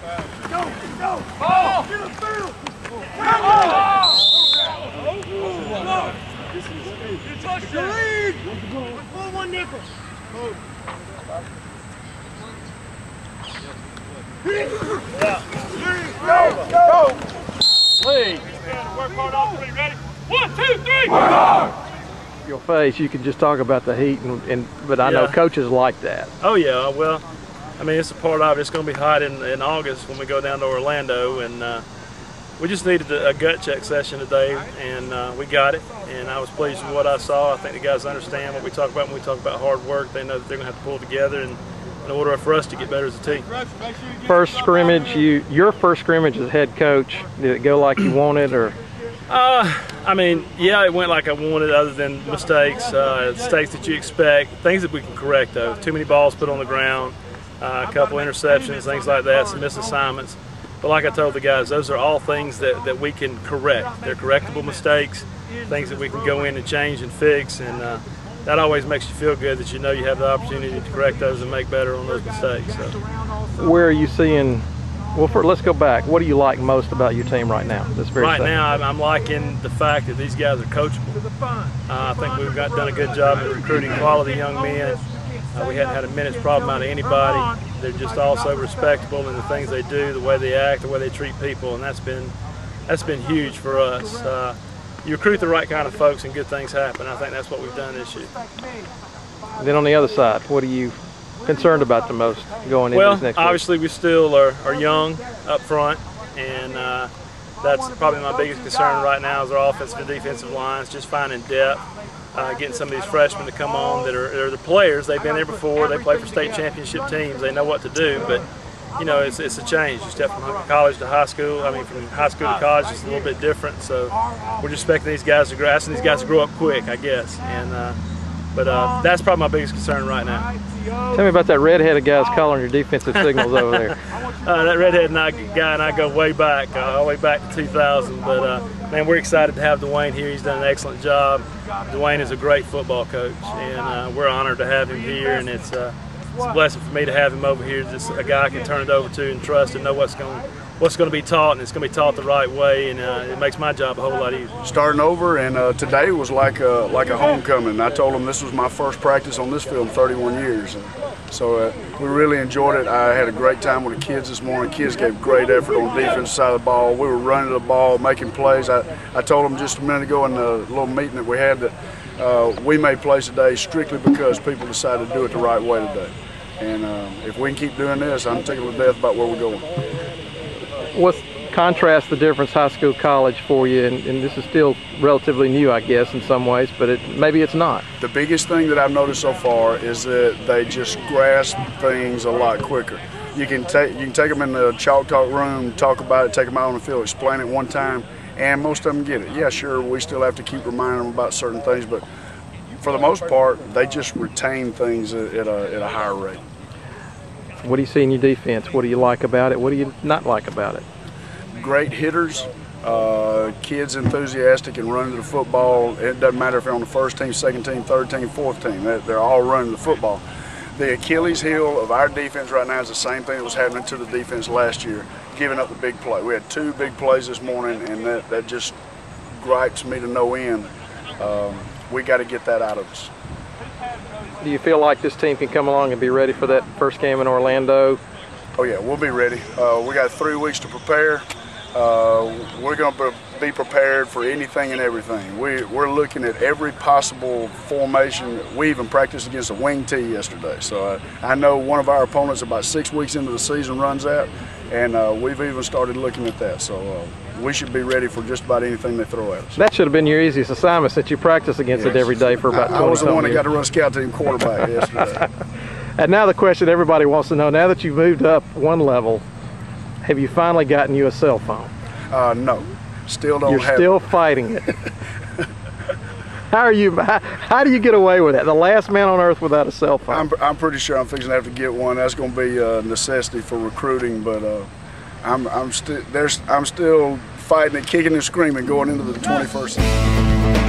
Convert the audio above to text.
Go! Ball! Get him through! Your lead! Pull one nickel. Go! Lead. Work hard on three. Ready? 1, 2, 3. Work hard! Your face, you can just talk about the heat, but I know coaches like that. Oh yeah, well, I mean, it's a part of it. It's going to be hot in August when we go down to Orlando, and we just needed a gut check session today, and we got it, and I was pleased with what I saw. I think the guys understand what we talk about when we talk about hard work. They know that they're going to have to pull together in order for us to get better as a team. First scrimmage, your first scrimmage as head coach, did it go like you wanted, or? I mean, yeah, it went like I wanted, other than mistakes, mistakes that you expect, things that we can correct though. Too many balls put on the ground, a couple interceptions, things like that, some missed assignments. But like I told the guys, those are all things that we can correct. They're correctable mistakes, things that we can go in and change and fix, and that always makes you feel good that you know you have the opportunity to correct those and make better on those mistakes. So. Where are you seeing? Well, let's go back. What do you like most about your team right now? Right now, I'm liking the fact that these guys are coachable. I think we've done a good job in recruiting quality young men. We hadn't had a minute's problem out of anybody. They're just also respectable in the things they do, the way they act, the way they treat people, and that's been huge for us. You recruit the right kind of folks and good things happen. I think that's what we've done this year. Then on the other side, what are you concerned about the most going into this next week? Obviously we still are young up front, and that's probably my biggest concern right now is our offensive and defensive lines, just finding depth, getting some of these freshmen to come on that are the players. They've been there before, they play for state championship teams, they know what to do, but you know, it's a change. You step from college to high school. I mean, from high school to college, it's a little bit different. So we're just expecting these guys to grow, asking these guys to grow up quick, I guess. And but that's probably my biggest concern right now. Tell me about that red-headed guy's calling your defensive signals over there. That red-headed guy and I go way back, all the way back to 2000. But man, we're excited to have Duane here. He's done an excellent job. Duane is a great football coach, and we're honored to have him here. And it's a blessing for me to have him over here. Just a guy I can turn it over to and trust and know what's going to be taught, and it's going to be taught the right way, and it makes my job a whole lot easier. Starting over, and today was like a homecoming. I told them this was my first practice on this field in 31 years, and so we really enjoyed it. I had a great time with the kids this morning. Kids gave great effort on the defensive side of the ball. We were running the ball, making plays. I told them just a minute ago in the little meeting that we had that we made plays today strictly because people decided to do it the right way today. And if we can keep doing this, I'm tickled to death about where we're going. What's contrast the difference high school, college for you, and this is still relatively new, I guess, in some ways, but maybe it's not. The biggest thing that I've noticed so far is that they just grasp things a lot quicker. You can take them in the chalk talk room, talk about it, take them out on the field, explain it one time, and most of them get it. Yeah, sure, we still have to keep reminding them about certain things, but for the most part, they just retain things at a higher rate. What do you see in your defense? What do you like about it? What do you not like about it? Great hitters, kids enthusiastic and running to the football. It doesn't matter if they're on the first team, second team, third team, fourth team. They're all running the football. The Achilles heel of our defense right now is the same thing that was happening to the defense last year, giving up the big play. We had 2 big plays this morning, and that just gripes me to no end. We got to get that out of us. Do you feel like this team can come along and be ready for that first game in Orlando? Oh yeah, we'll be ready. We got 3 weeks to prepare. We're going to be prepared for anything and everything. We're looking at every possible formation. We even practiced against a wing tee yesterday. So I know one of our opponents about 6 weeks into the season runs that, and we've even started looking at that. So we should be ready for just about anything they throw at us. That should have been your easiest assignment since you practice against it every day for about 20 years. I was the one that got to run scout team quarterback yesterday. And now the question everybody wants to know, now that you've moved up one level, have you finally gotten you a cell phone? No, still don't have it. You're still fighting it. How do you get away with that? The last man on earth without a cell phone. I'm pretty sure I'm fixing to have to get one. That's going to be a necessity for recruiting, but I'm still fighting and kicking and screaming going into the 21st century.